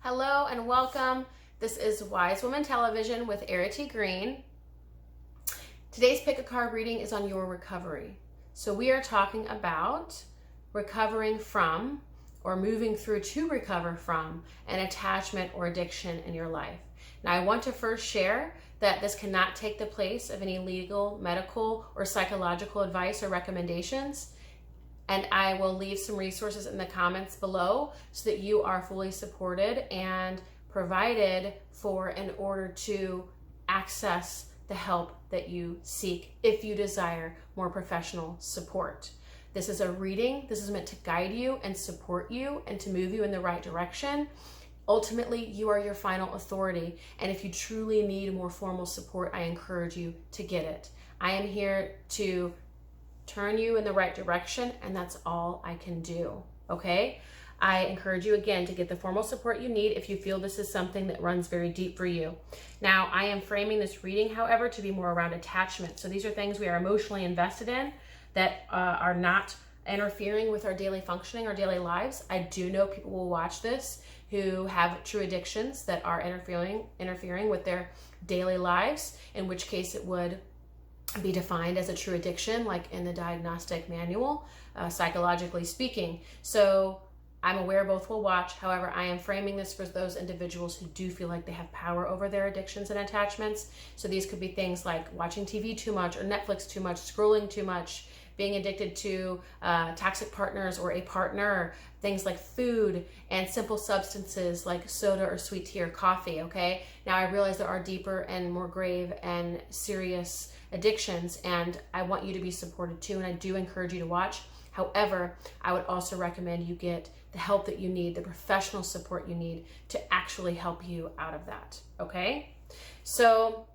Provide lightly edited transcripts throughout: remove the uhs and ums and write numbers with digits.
Hello and welcome. This is Wise Woman Television with Arity Green. Today's pick a card reading is on your recovery. So we are talking about recovering from or moving through to recover from an attachment or addiction in your life. Now I want to first share that this cannot take the place of any legal, medical, or psychological advice or recommendations. And I will leave some resources in the comments below so that you are fully supported and provided for in order to access the help that you seek if you desire more professional support. This is a reading. This is meant to guide you and support you and to move you in the right direction. Ultimately, you are your final authority. And if you truly need more formal support, I encourage you to get it. I am here to turn you in the right direction, and that's all I can do, okay? I encourage you again to get the formal support you need if you feel this is something that runs very deep for you. Now, I am framing this reading, however, to be more around attachment. So these are things we are emotionally invested in that are not interfering with our daily functioning, our daily lives. I do know people will watch this who have true addictions that are interfering with their daily lives, in which case it would be defined as a true addiction, like in the diagnostic manual, psychologically speaking. So I'm aware both will watch. However, I am framing this for those individuals who do feel like they have power over their addictions and attachments. So these could be things like watching TV too much or Netflix too much, scrolling too much, being addicted to toxic partners or a partner, things like food and simple substances like soda or sweet tea or coffee, okay? Now I realize there are deeper and more grave and serious addictions, and I want you to be supported too, and I do encourage you to watch. However, I would also recommend you get the help that you need, the professional support you need to actually help you out of that, okay? So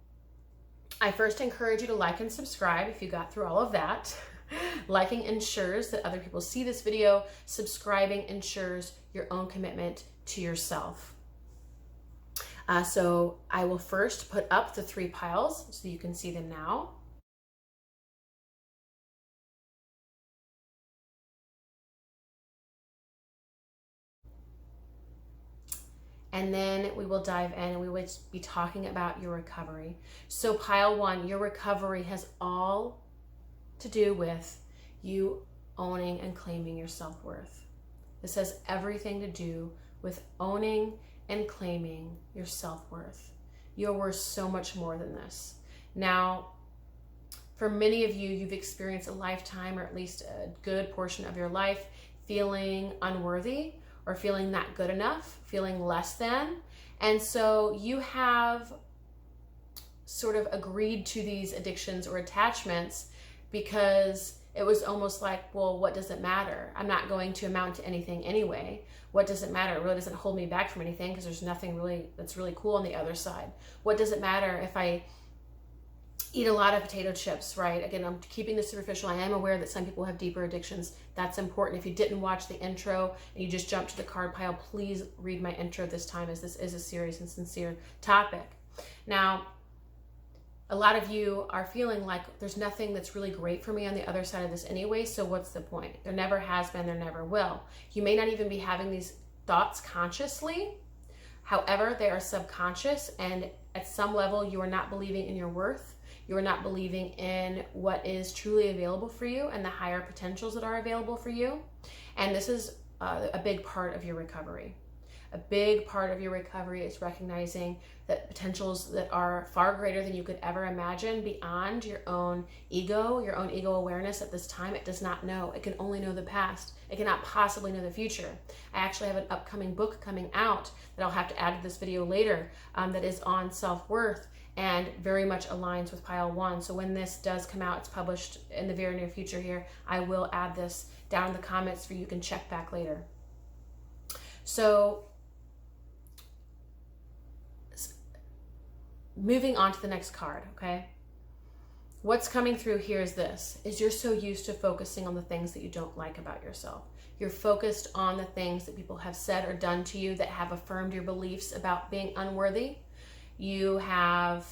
I first encourage you to like and subscribe if you got through all of that. Liking ensures that other people see this video. Subscribing ensures your own commitment to yourself. So I will first put up the 3 piles so you can see them now. And then we will dive in and we will be talking about your recovery. So pile 1, your recovery has all to do with you owning and claiming your self-worth. This has everything to do with owning and claiming your self-worth. You're worth so much more than this. Now, for many of you, you've experienced a lifetime or at least a good portion of your life feeling unworthy or feeling not good enough, feeling less than. And so you have sort of agreed to these addictions or attachments because it was almost like, well, what does it matter? I'm not going to amount to anything anyway. What does it matter? It really doesn't hold me back from anything because there's nothing really that's really cool on the other side. What does it matter if I eat a lot of potato chips, right? Again, I'm keeping this superficial. I am aware that some people have deeper addictions. That's important. If you didn't watch the intro and you just jumped to the card pile, please read my intro this time, as this is a serious and sincere topic. Now, a lot of you are feeling like there's nothing that's really great for me on the other side of this anyway, so what's the point? There never has been, there never will. You may not even be having these thoughts consciously. However, they are subconscious, and at some level you are not believing in your worth. You are not believing in what is truly available for you and the higher potentials that are available for you. And this is a big part of your recovery. A big part of your recovery is recognizing that potentials that are far greater than you could ever imagine beyond your own ego awareness at this time. It does not know. It can only know the past. It cannot possibly know the future. I actually have an upcoming book coming out that I'll have to add to this video later that is on self-worth and very much aligns with pile 1. So when this does come out, it's published in the very near future here, I will add this down in the comments for you can check back later. So moving on to the next card, okay? What's coming through here is this, is you're so used to focusing on the things that you don't like about yourself. You're focused on the things that people have said or done to you that have affirmed your beliefs about being unworthy. You have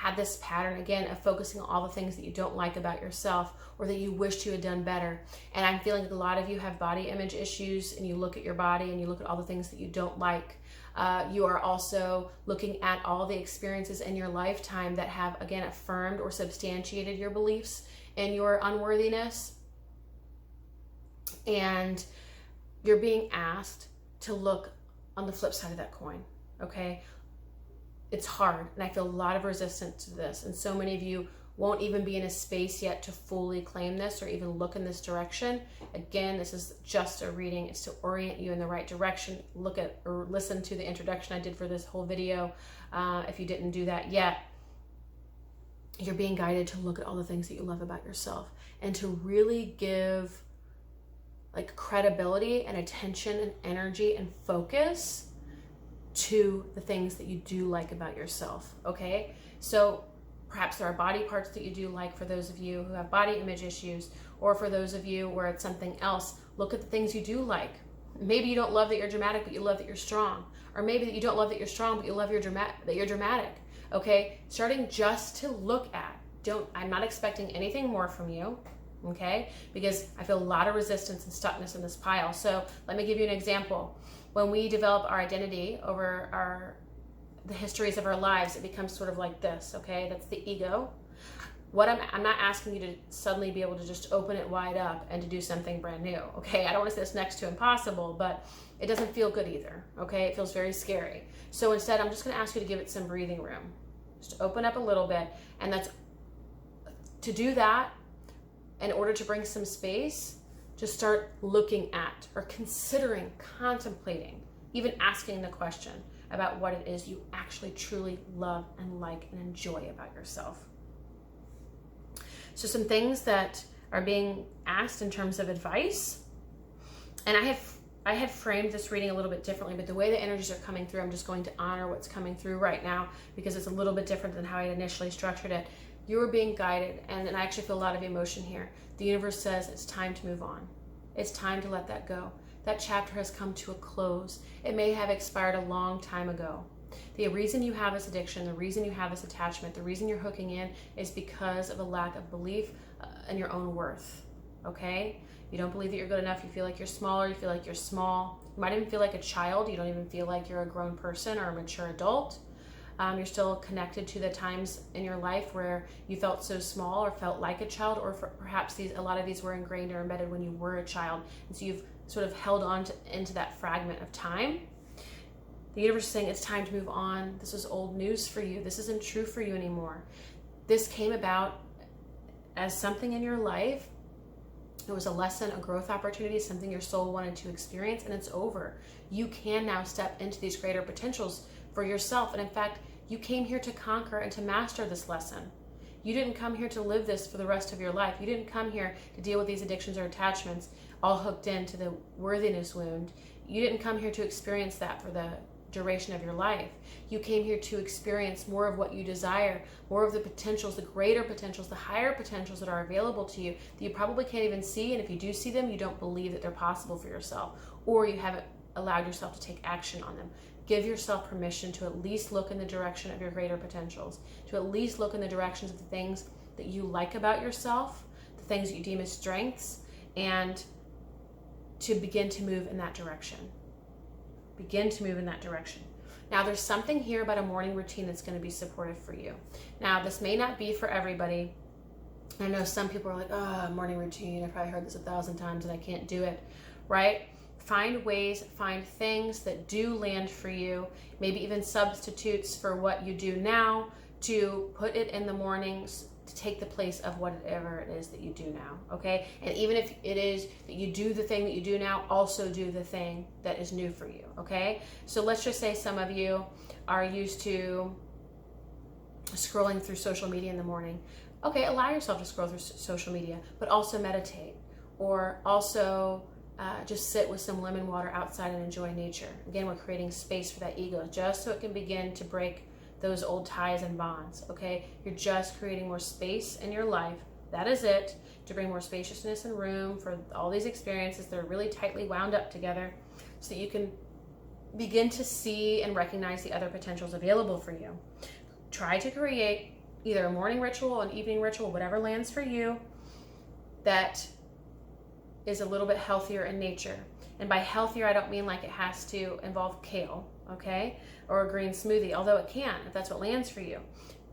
had this pattern again of focusing on all the things that you don't like about yourself or that you wished you had done better. And I'm feeling that a lot of you have body image issues, and you look at your body and you look at all the things that you don't like. You are also looking at all the experiences in your lifetime that have, again, affirmed or substantiated your beliefs and your unworthiness. And you're being asked to look on the flip side of that coin, okay? It's hard, and I feel a lot of resistance to this, and so many of you won't even be in a space yet to fully claim this or even look in this direction. Again, this is just a reading. It's to orient you in the right direction. Look at or listen to the introduction I did for this whole video. If you didn't do that yet, you're being guided to look at all the things that you love about yourself and to really give like credibility and attention and energy and focus to the things that you do like about yourself, okay? So perhaps there are body parts that you do like for those of you who have body image issues, or for those of you where it's something else, look at the things you do like. Maybe you don't love that you're dramatic, but you love that you're strong. Or maybe that you don't love that you're strong, but you love that you're dramatic, okay? Starting just to look at. I'm not expecting anything more from you, okay? Because I feel a lot of resistance and stuckness in this pile. So let me give you an example. When we develop our identity over the histories of our lives, it becomes sort of like this, okay? That's the ego. I'm not asking you to suddenly be able to just open it wide up and to do something brand new, okay? I don't want to say it's next to impossible, but it doesn't feel good either, okay? It feels very scary. So instead, I'm just going to ask you to give it some breathing room. Just open up a little bit, and that's to do that. In order to bring some space, just start looking at or considering, contemplating, even asking the question about what it is you actually truly love and like and enjoy about yourself. So some things that are being asked in terms of advice, and I had framed this reading a little bit differently, but the way the energies are coming through, I'm just going to honor what's coming through right now because it's a little bit different than how I initially structured it. You are being guided, and I actually feel a lot of emotion here. The universe says it's time to move on. It's time to let that go. That chapter has come to a close. It may have expired a long time ago. The reason you have this addiction, the reason you have this attachment, the reason you're hooking in is because of a lack of belief in your own worth, okay? You don't believe that you're good enough. You feel like you're smaller. You feel like you're small. You might even feel like a child. You don't even feel like you're a grown person or a mature adult. You're still connected to the times in your life where you felt so small or felt like a child, or perhaps a lot of these were ingrained or embedded when you were a child. And so you've sort of held on into that fragment of time. The universe is saying it's time to move on. This is old news for you. This isn't true for you anymore. This came about as something in your life. It was a lesson, a growth opportunity, something your soul wanted to experience, and it's over. You can now step into these greater potentials for yourself. And in fact, you came here to conquer and to master this lesson. You didn't come here to live this for the rest of your life. You didn't come here to deal with these addictions or attachments all hooked into the worthiness wound. You didn't come here to experience that for the duration of your life. You came here to experience more of what you desire, more of the potentials, the greater potentials, the higher potentials that are available to you that you probably can't even see. And if you do see them, you don't believe that they're possible for yourself, or you haven't allowed yourself to take action on them. Give yourself permission to at least look in the direction of your greater potentials, to at least look in the directions of the things that you like about yourself, the things that you deem as strengths, and to begin to move in that direction. Begin to move in that direction. Now, there's something here about a morning routine that's going to be supportive for you. Now, this may not be for everybody. I know some people are like, oh, morning routine, I've probably heard this 1,000 times and I can't do it, right? Find ways, find things that do land for you, maybe even substitutes for what you do now, to put it in the mornings to take the place of whatever it is that you do now, okay? And even if it is that you do the thing that you do now, also do the thing that is new for you, okay? So let's just say some of you are used to scrolling through social media in the morning. Okay, allow yourself to scroll through social media, but also meditate, or also just sit with some lemon water outside and enjoy nature. Again, we're creating space for that ego just so it can begin to break those old ties and bonds, okay? You're just creating more space in your life. That is it, to bring more spaciousness and room for all these experiences that are really tightly wound up together so that you can begin to see and recognize the other potentials available for you. Try to create either a morning ritual, an evening ritual, whatever lands for you, that is a little bit healthier in nature. And by healthier, I don't mean like it has to involve kale, okay? Or a green smoothie, although it can, if that's what lands for you.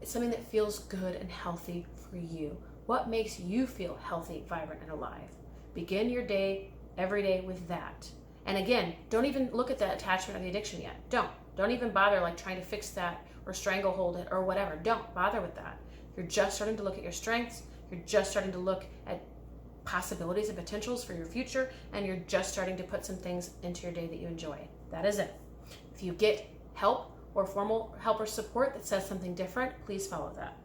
It's something that feels good and healthy for you. What makes you feel healthy, vibrant, and alive? Begin your day, every day with that. And again, don't even look at the attachment or the addiction yet. Don't even bother like trying to fix that or stranglehold it or whatever. Don't bother with that. You're just starting to look at your strengths. You're just starting to look at possibilities and potentials for your future, and you're just starting to put some things into your day that you enjoy. That is it. If you get help or formal help or support that says something different, please follow that.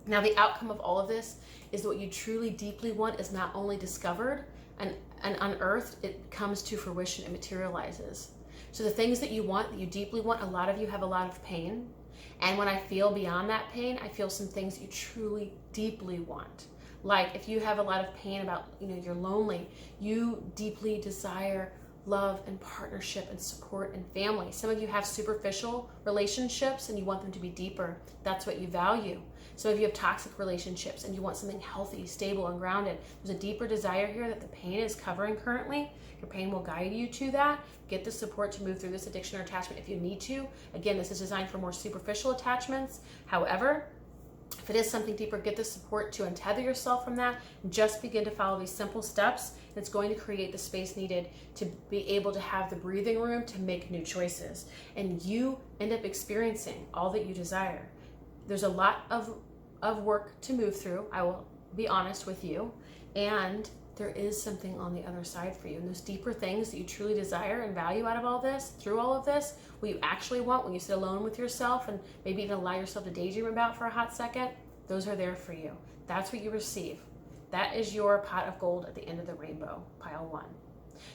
Now, the outcome of all of this is that what you truly deeply want is not only discovered and unearthed, it comes to fruition, it materializes. So the things that you want, that you deeply want, a lot of you have a lot of pain. And when I feel beyond that pain, I feel some things that you truly, deeply want. Like if you have a lot of pain about, you're lonely, you deeply desire love and partnership and support and family. Some of you have superficial relationships and you want them to be deeper. That's what you value. Some of you have toxic relationships and you want something healthy, stable, and grounded. There's a deeper desire here that the pain is covering currently. Your pain will guide you to that. Get the support to move through this addiction or attachment if you need to. Again, this is designed for more superficial attachments. However, if it is something deeper, get the support to untether yourself from that. Just begin to follow these simple steps. And it's going to create the space needed to be able to have the breathing room to make new choices. And you end up experiencing all that you desire. There's a lot of work to move through. I will be honest with you. And there is something on the other side for you. And those deeper things that you truly desire and value out of all this, through all of this, what you actually want when you sit alone with yourself and maybe even allow yourself to daydream about for a hot second, those are there for you. That's what you receive. That is your pot of gold at the end of the rainbow, pile 1.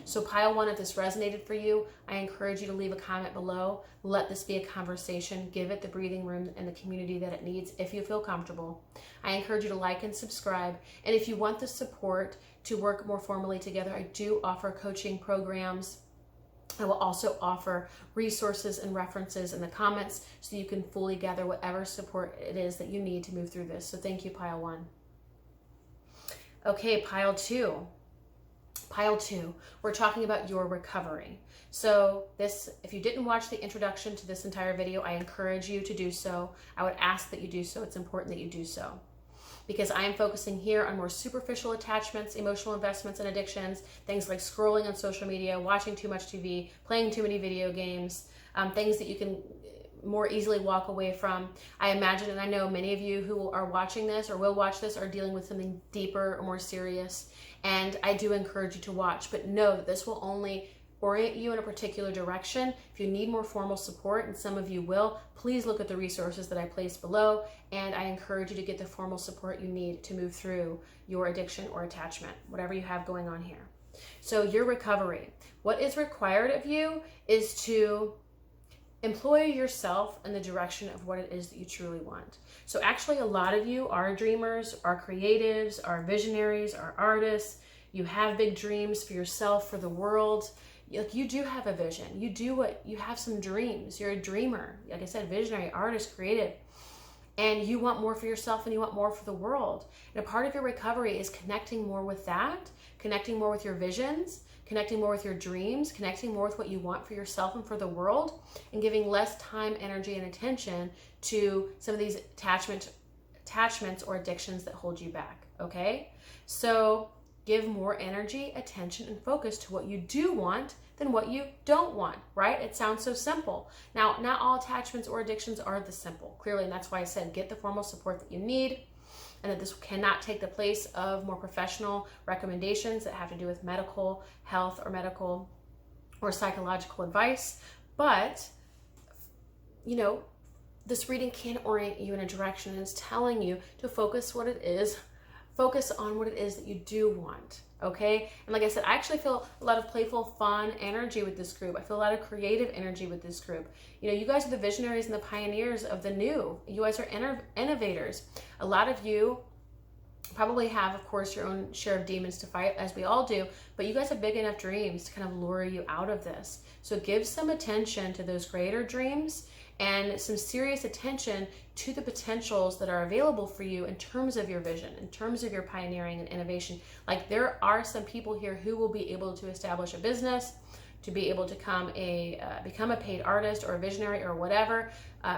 So pile 1, if this resonated for you, I encourage you to leave a comment below. Let this be a conversation. Give it the breathing room and the community that it needs if you feel comfortable. I encourage you to like and subscribe. And if you want the support to work more formally together, I do offer coaching programs. I will also offer resources and references in the comments so you can fully gather whatever support it is that you need to move through this. So thank you, pile 1. Okay, pile 2. Pile 2, we're talking about your recovery. So this, if you didn't watch the introduction to this entire video, I encourage you to do so. I would ask that you do so. It's important that you do so. Because I am focusing here on more superficial attachments, emotional investments, and addictions, things like scrolling on social media, watching too much TV, playing too many video games, things that you can more easily walk away from. I imagine, and I know many of you who are watching this or will watch this are dealing with something deeper or more serious, and I do encourage you to watch, but know that this will only orient you in a particular direction. If you need more formal support, and some of you will, please look at the resources that I placed below, and I encourage you to get the formal support you need to move through your addiction or attachment, whatever you have going on here. So your recovery, what is required of you is to employ yourself in the direction of what it is that you truly want. So actually a lot of you are dreamers, are creatives, are visionaries, are artists. You have big dreams for yourself, for the world. You do have a vision. You have some dreams. You're a dreamer. Like I said, visionary, artist, creative. And you want more for yourself and you want more for the world. And a part of your recovery is connecting more with that, connecting more with your visions, connecting more with your dreams, connecting more with what you want for yourself and for the world, and giving less time, energy, and attention to some of these attachments or addictions that hold you back, okay? So give more energy, attention, and focus to what you do want than what you don't want, right? It sounds so simple. Now, not all attachments or addictions are this simple, clearly, and that's why I said get the formal support that you need, and that this cannot take the place of more professional recommendations that have to do with medical, health, or medical or psychological advice. But, this reading can orient you in a direction, and it's telling you to focus on what it is that you do want, okay? And like I said, I actually feel a lot of playful, fun energy with this group. I feel a lot of creative energy with this group. You guys are the visionaries and the pioneers of the new. You guys are innovators. A lot of you probably have, of course, your own share of demons to fight, as we all do, but you guys have big enough dreams to kind of lure you out of this. So give some attention to those greater dreams and some serious attention to the potentials that are available for you in terms of your vision, in terms of your pioneering and innovation. Like, there are some people here who will be able to establish a business, to be able to become a paid artist or a visionary or whatever.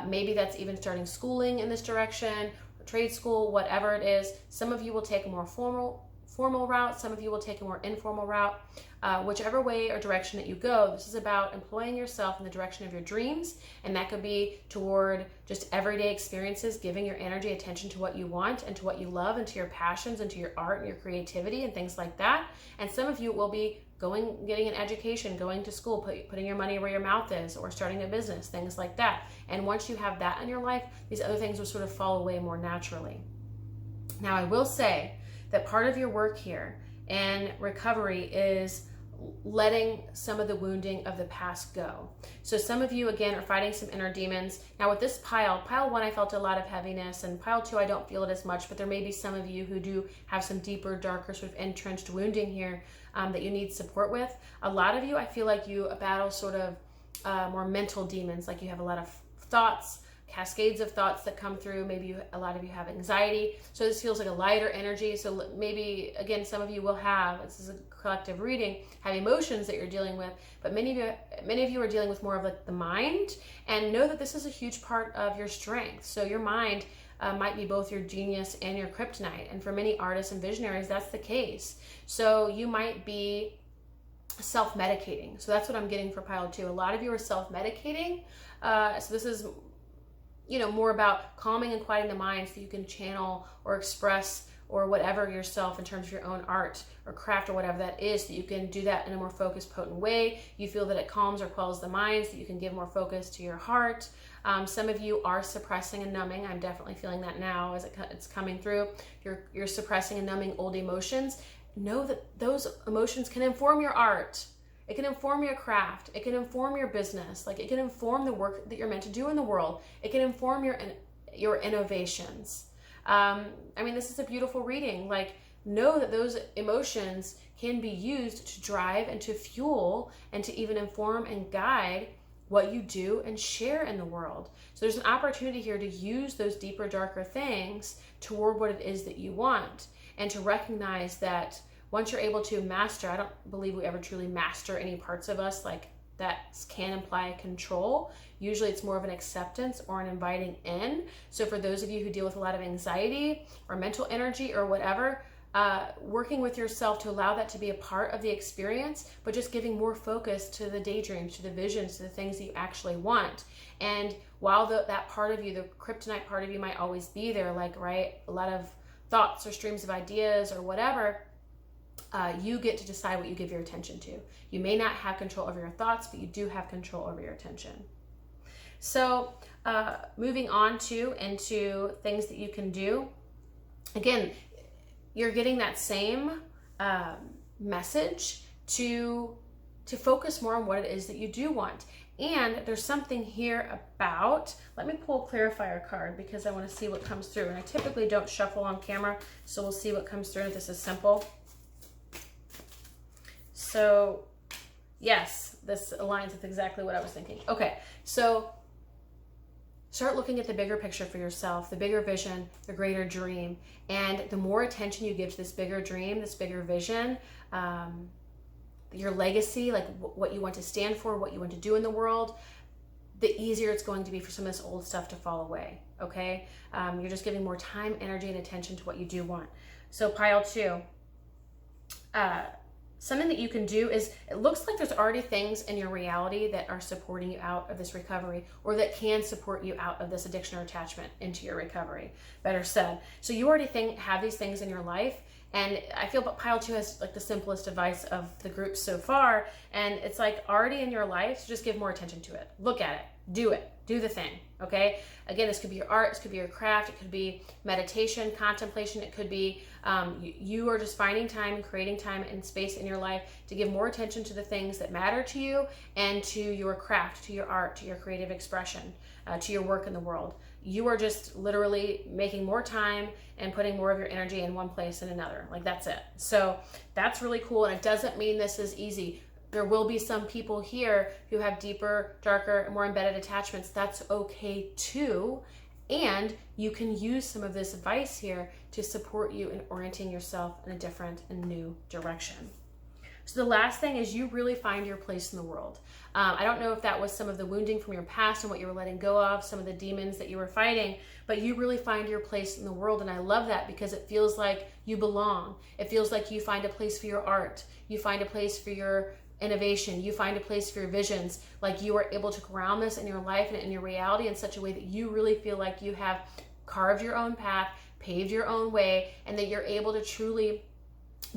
Maybe that's even starting schooling in this direction, trade school, whatever it is. Some of you will take a more formal route. Some of you will take a more informal route. Whichever way or direction that you go, this is about employing yourself in the direction of your dreams, and that could be toward just everyday experiences, giving your energy, attention to what you want and to what you love and to your passions and to your art and your creativity and things like that. And some of you will be getting an education, going to school, putting your money where your mouth is, or starting a business, things like that. And once you have that in your life, these other things will sort of fall away more naturally. Now, I will say that part of your work here and recovery is letting some of the wounding of the past go. So some of you, again, are fighting some inner demons. Now with this pile 1, I felt a lot of heaviness, and pile 2, I don't feel it as much, but there may be some of you who do have some deeper, darker, sort of entrenched wounding here that you need support with. A lot of you, I feel like you battle sort of more mental demons, like you have a lot of thoughts, cascades of thoughts that come through. Maybe a lot of you have anxiety. So this feels like a lighter energy. So maybe, again, some of you will have, this is a collective reading, have emotions that you're dealing with, but many of you are dealing with more of like the mind, and know that this is a huge part of your strength. So your mind might be both your genius and your kryptonite. And for many artists and visionaries, that's the case. So you might be self-medicating. So that's what I'm getting for pile 2. A lot of you are self-medicating. So this is, more about calming and quieting the mind so you can channel or express or whatever yourself in terms of your own art or craft or whatever that is, so that you can do that in a more focused, potent way. You feel that it calms or quells the mind so that you can give more focus to your heart. Some of you are suppressing and numbing. I'm definitely feeling that now as it's coming through. You're suppressing and numbing old emotions. Know that those emotions can inform your art. It can inform your craft. It can inform your business. Like, it can inform the work that you're meant to do in the world. It can inform your innovations. This is a beautiful reading. Like, know that those emotions can be used to drive and to fuel and to even inform and guide what you do and share in the world. So there's an opportunity here to use those deeper, darker things toward what it is that you want, and to recognize that once you're able to master, I don't believe we ever truly master any parts of us, like that can imply control. Usually it's more of an acceptance or an inviting in. So for those of you who deal with a lot of anxiety or mental energy or whatever, working with yourself to allow that to be a part of the experience, but just giving more focus to the daydreams, to the visions, to the things that you actually want. And while that part of you, the kryptonite part of you, might always be there, like, right, a lot of thoughts or streams of ideas or whatever, you get to decide what you give your attention to. You may not have control over your thoughts, but you do have control over your attention. So moving on into things that you can do. Again, you're getting that same message to focus more on what it is that you do want. And there's something here about, let me pull a clarifier card because I want to see what comes through. And I typically don't shuffle on camera, so we'll see what comes through. This is simple. So yes, this aligns with exactly what I was thinking. Okay, so start looking at the bigger picture for yourself, the bigger vision, the greater dream. And the more attention you give to this bigger dream, this bigger vision, your legacy, like what you want to stand for, what you want to do in the world, the easier it's going to be for some of this old stuff to fall away, okay? You're just giving more time, energy, and attention to what you do want. So pile 2. Something that you can do is, it looks like there's already things in your reality that are supporting you out of this recovery, or that can support you out of this addiction or attachment into your recovery, better said. So you already have these things in your life, and I feel pile 2 has like the simplest advice of the group so far, and it's like already in your life, so just give more attention to it. Look at it, do the thing, okay? Again, this could be your art, this could be your craft, it could be meditation, contemplation, it could be you are just finding time and creating time and space in your life to give more attention to the things that matter to you and to your craft, to your art, to your creative expression, to your work in the world. You are just literally making more time and putting more of your energy in one place and another. Like, that's it. So that's really cool. And it doesn't mean this is easy. There will be some people here who have deeper, darker, and more embedded attachments. That's okay too. And you can use some of this advice here to support you in orienting yourself in a different and new direction. So the last thing is you really find your place in the world. I don't know if that was some of the wounding from your past and what you were letting go of, some of the demons that you were fighting, but you really find your place in the world. And I love that because it feels like you belong. It feels like you find a place for your art. You find a place for your innovation. You find a place for your visions. Like you are able to ground this in your life and in your reality in such a way that you really feel like you have carved your own path, paved your own way, and that you're able to truly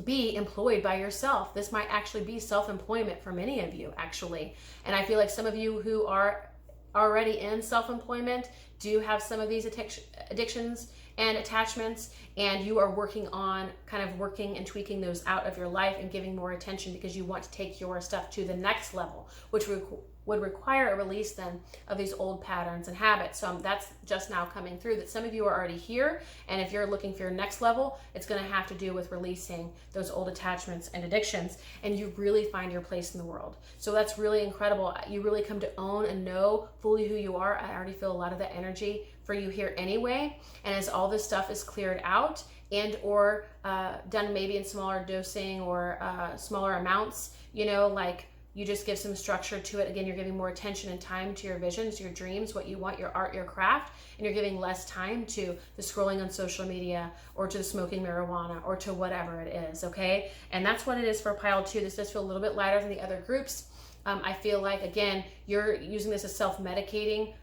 be employed by yourself. This might actually be self-employment for many of you, actually. And I feel like some of you who are already in self-employment do have some of these addictions and attachments, and you are working on kind of working and tweaking those out of your life and giving more attention because you want to take your stuff to the next level, which would require a release then of these old patterns and habits. So that's just now coming through that some of you are already here, and if you're looking for your next level, it's going to have to do with releasing those old attachments and addictions, and you really find your place in the world. So that's really incredible. You really come to own and know fully who you are. I already feel a lot of that energy for you here anyway, and as all this stuff is cleared out and or done maybe in smaller dosing or smaller amounts, you know, like you just give some structure to it. Again, you're giving more attention and time to your visions, your dreams, what you want, your art, your craft, and you're giving less time to the scrolling on social media or to the smoking marijuana or to whatever it is, okay? And that's what it is for pile 2. This does feel a little bit lighter than the other groups. I feel like, again, you're using this as self-medicating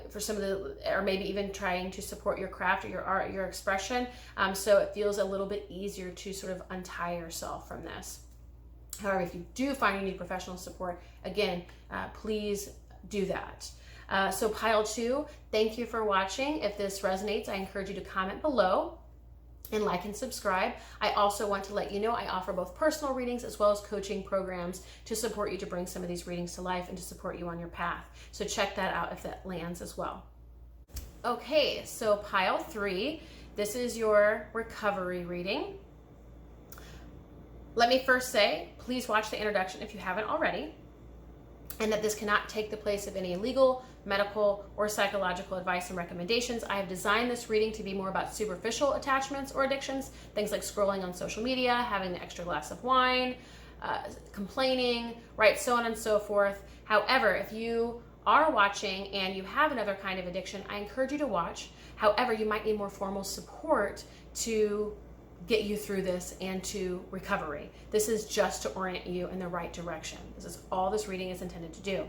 for some of the, or maybe even trying to support your craft or your art, your expression. So it feels a little bit easier to sort of untie yourself from this. However, if you do find you need professional support, again, please do that. So pile 2, thank you for watching. If this resonates, I encourage you to comment below and like and subscribe. I also want to let you know I offer both personal readings as well as coaching programs to support you to bring some of these readings to life and to support you on your path. So check that out if that lands as well. Okay, so pile 3, this is your recovery reading. Let me first say, please watch the introduction if you haven't already, and that this cannot take the place of any legal, medical, or psychological advice and recommendations. I have designed this reading to be more about superficial attachments or addictions, things like scrolling on social media, having an extra glass of wine, complaining, right, so on and so forth. However, if you are watching and you have another kind of addiction, I encourage you to watch. However, you might need more formal support to get you through this and to recovery. This is just to orient you in the right direction. This is all this reading is intended to do.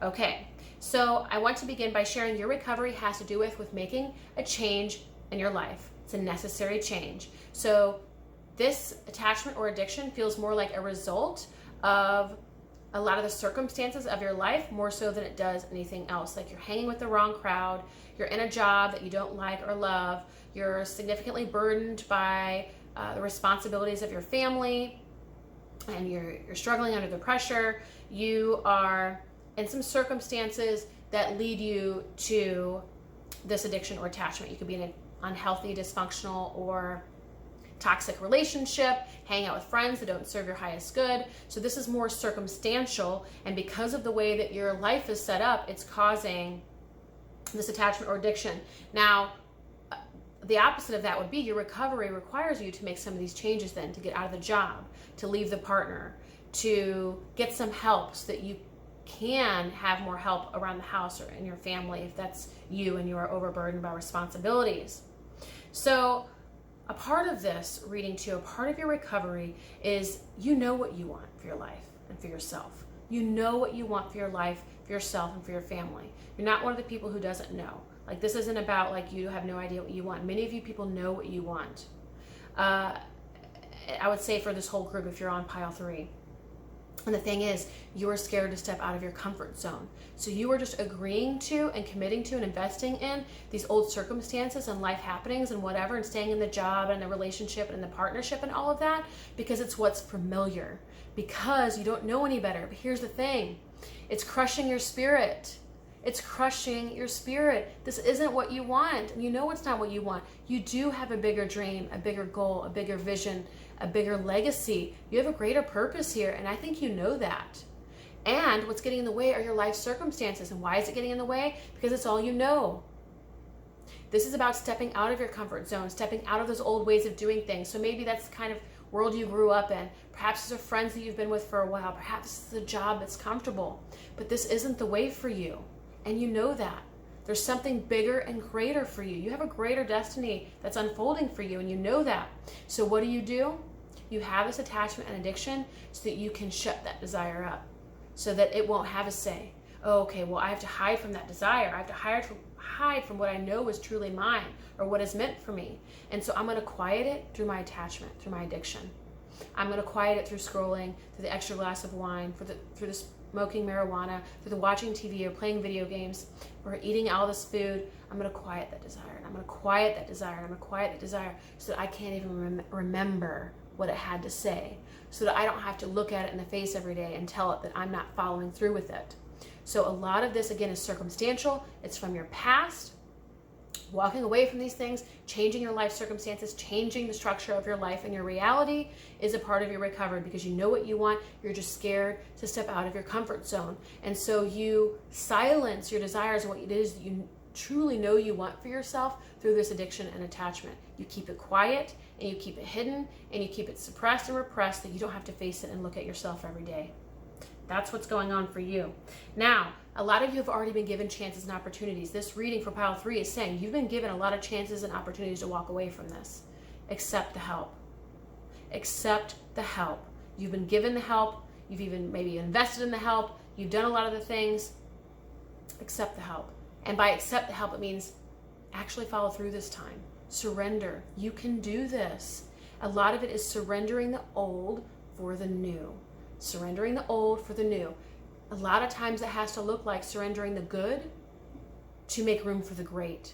Okay, so I want to begin by sharing your recovery has to do with making a change in your life. It's a necessary change. So this attachment or addiction feels more like a result of a lot of the circumstances of your life more so than it does anything else. Like you're hanging with the wrong crowd, you're in a job that you don't like or love, you're significantly burdened by the responsibilities of your family, and you're struggling under the pressure. You are in some circumstances that lead you to this addiction or attachment. You could be in an unhealthy, dysfunctional, or toxic relationship, hang out with friends that don't serve your highest good. So this is more circumstantial, and because of the way that your life is set up, it's causing this attachment or addiction. Now, the opposite of that would be your recovery requires you to make some of these changes then, to get out of the job, to leave the partner, to get some help so that you can have more help around the house or in your family if that's you and you are overburdened by responsibilities. So a part of this reading too, a part of your recovery is you know what you want for your life and for yourself. You know what you want for your life, for yourself, and for your family. You're not one of the people who doesn't know. Like this isn't about like you have no idea what you want. Many of you people know what you want. I would say for this whole group, if you're on pile 3. And the thing is, you are scared to step out of your comfort zone. So you are just agreeing to and committing to and investing in these old circumstances and life happenings and whatever, and staying in the job and the relationship and the partnership and all of that because it's what's familiar, because you don't know any better. But here's the thing, it's crushing your spirit. It's crushing your spirit. This isn't what you want. And you know it's not what you want. You do have a bigger dream, a bigger goal, a bigger vision, a bigger legacy. You have a greater purpose here, and I think you know that. And what's getting in the way are your life circumstances. And why is it getting in the way? Because it's all you know. This is about stepping out of your comfort zone, stepping out of those old ways of doing things. So maybe that's the kind of world you grew up in. Perhaps these are friends that you've been with for a while. Perhaps it's a job that's comfortable. But this isn't the way for you. And you know that. There's something bigger and greater for you. You have a greater destiny that's unfolding for you, and you know that. So what do? You have this attachment and addiction so that you can shut that desire up, so that it won't have a say. Oh, okay, well, I have to hide from that desire. I have to hide from what I know is truly mine or what is meant for me. And so I'm going to quiet it through my attachment, through my addiction. I'm going to quiet it through scrolling, through the extra glass of wine, through the smoking marijuana, through the watching TV or playing video games or eating all this food. I'm going to quiet that desire, and I'm going to quiet that desire, and I'm going to quiet that desire so that I can't even remember what it had to say, so that I don't have to look at it in the face every day and tell it that I'm not following through with it. So a lot of this, again, is circumstantial. It's from your past, walking away from these things, changing your life circumstances, changing the structure of your life, and your reality is a part of your recovery because you know what you want. You're just scared to step out of your comfort zone. And so you silence your desires and what it is that you truly know you want for yourself through this addiction and attachment. You keep it quiet, and you keep it hidden, and you keep it suppressed and repressed, that you don't have to face it and look at yourself every day. That's what's going on for you. Now, a lot of you have already been given chances and opportunities. This reading for pile 3 is saying you've been given a lot of chances and opportunities to walk away from this. Accept the help. Accept the help. You've been given the help. You've even maybe invested in the help. You've done a lot of the things. Accept the help. And by accept the help, it means actually follow through this time. Surrender. You can do this. A lot of it is surrendering the old for the new. Surrendering the old for the new. A lot of times it has to look like surrendering the good to make room for the great.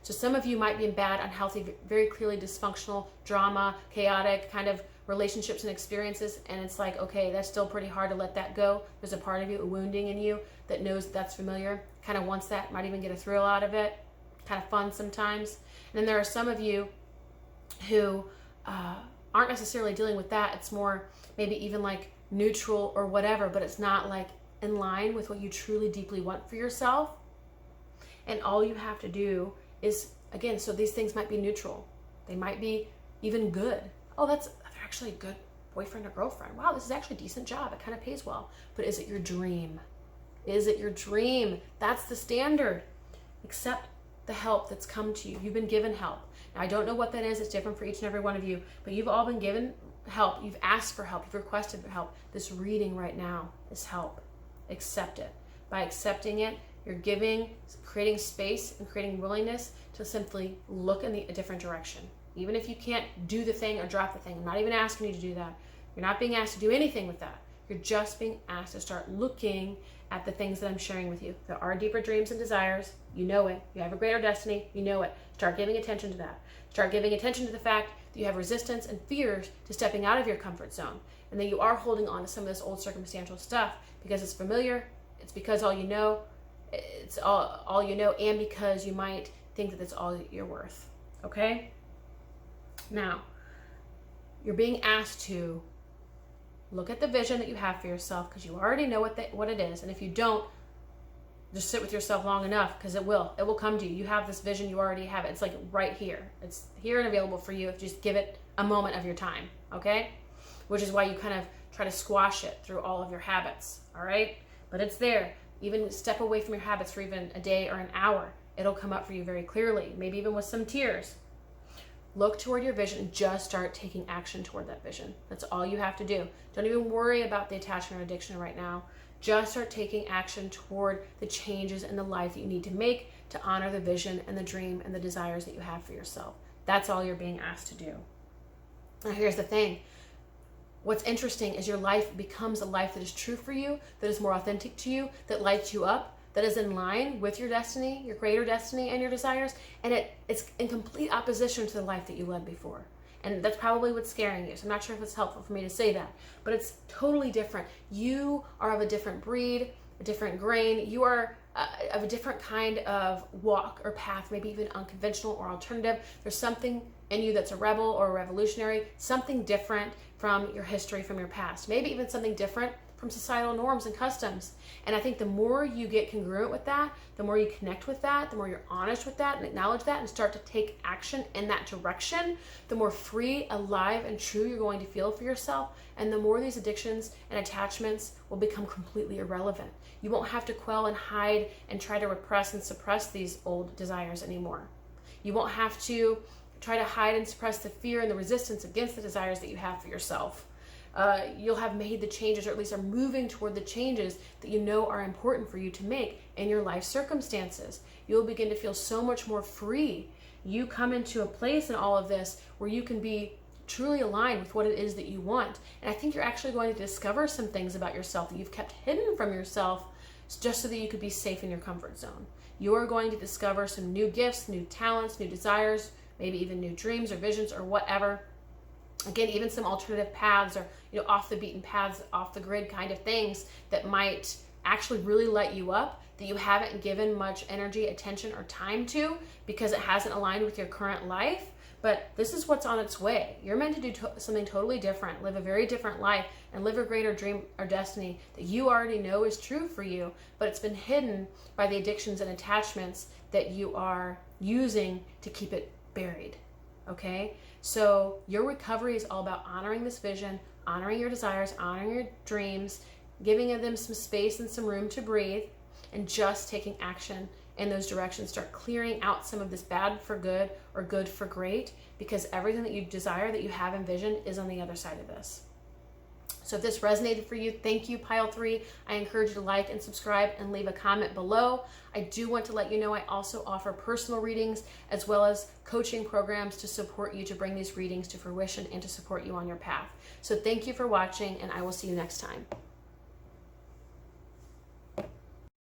So some of you might be in bad, unhealthy, very clearly dysfunctional, drama, chaotic kind of relationships and experiences, and it's like, okay, that's still pretty hard to let that go. There's a part of you, a wounding in you, that knows that's familiar, kind of wants that, might even get a thrill out of it, kind of fun sometimes. And then there are some of you who aren't necessarily dealing with that. It's more maybe even like neutral or whatever, but it's not like in line with what you truly deeply want for yourself. And all you have to do is, again, so these things might be neutral. They might be even good. Oh, they're actually a good boyfriend or girlfriend. Wow, this is actually a decent job. It kind of pays well. But is it your dream? Is it your dream? That's the standard. Accept the help that's come to you. You've been given help. Now, I don't know what that is. It's different for each and every one of you, but you've all been given help. You've asked for help. You've requested for help. This reading right now is help. Accept it. By accepting it, you're creating space and creating willingness to simply look in a different direction. Even if you can't do the thing or drop the thing. I'm not even asking you to do that. You're not being asked to do anything with that. You're just being asked to start looking at the things that I'm sharing with you. There are deeper dreams and desires. You know it. You have a greater destiny. You know it. Start giving attention to that. Start giving attention to the fact that you have resistance and fears to stepping out of your comfort zone, and that you are holding on to some of this old circumstantial stuff because it's familiar. It's because all you know. It's all you know, and because you might think that that's all you're worth. Okay? Now, you're being asked to look at the vision that you have for yourself, because you already know what it is. And if you don't, just sit with yourself long enough, because it will come to you. You have this vision, you already have it. It's like right here. It's here and available for you if you just give it a moment of your time, okay? Which is why you kind of try to squash it through all of your habits, all right? But it's there. Even step away from your habits for even a day or an hour. It'll come up for you very clearly, maybe even with some tears. Look toward your vision and just start taking action toward that vision. That's all you have to do. Don't even worry about the attachment or addiction right now. Just start taking action toward the changes in the life that you need to make to honor the vision and the dream and the desires that you have for yourself. That's all you're being asked to do. Now here's the thing. What's interesting is your life becomes a life that is true for you, that is more authentic to you, that lights you up, that is in line with your destiny, your greater destiny and your desires, and it's in complete opposition to the life that you led before. And that's probably what's scaring you. So I'm not sure if it's helpful for me to say that, but it's totally different. You are of a different breed, a different grain. You are of a different kind of walk or path, maybe even unconventional or alternative. There's something in you that's a rebel or a revolutionary, something different from your history, from your past, maybe even something different from societal norms and customs. And I think the more you get congruent with that, the more you connect with that, the more you're honest with that and acknowledge that and start to take action in that direction, the more free, alive, and true you're going to feel for yourself. And the more these addictions and attachments will become completely irrelevant. You won't have to quell and hide and try to repress and suppress these old desires anymore. You won't have to try to hide and suppress the fear and the resistance against the desires that you have for yourself. You'll have made the changes, or at least are moving toward the changes that you know are important for you to make in your life circumstances. You'll begin to feel so much more free. You come into a place in all of this where you can be truly aligned with what it is that you want. And I think you're actually going to discover some things about yourself that you've kept hidden from yourself just so that you could be safe in your comfort zone. You are going to discover some new gifts, new talents, new desires, maybe even new dreams or visions or whatever. Again, even some alternative paths or off the beaten paths, off the grid kind of things that might actually really light you up, that you haven't given much energy, attention, or time to because it hasn't aligned with your current life. But this is what's on its way. You're meant to do something totally different, live a very different life, and live a greater dream or destiny that you already know is true for you, but it's been hidden by the addictions and attachments that you are using to keep it buried. Okay? So your recovery is all about honoring this vision, honoring your desires, honoring your dreams, giving them some space and some room to breathe, and just taking action in those directions. Start clearing out some of this bad for good or good for great, because everything that you desire, that you have envisioned, is on the other side of this. So if this resonated for you, thank you, Pile 3. I encourage you to like and subscribe and leave a comment below. I do want to let you know I also offer personal readings as well as coaching programs to support you to bring these readings to fruition and to support you on your path. So thank you for watching, and I will see you next time.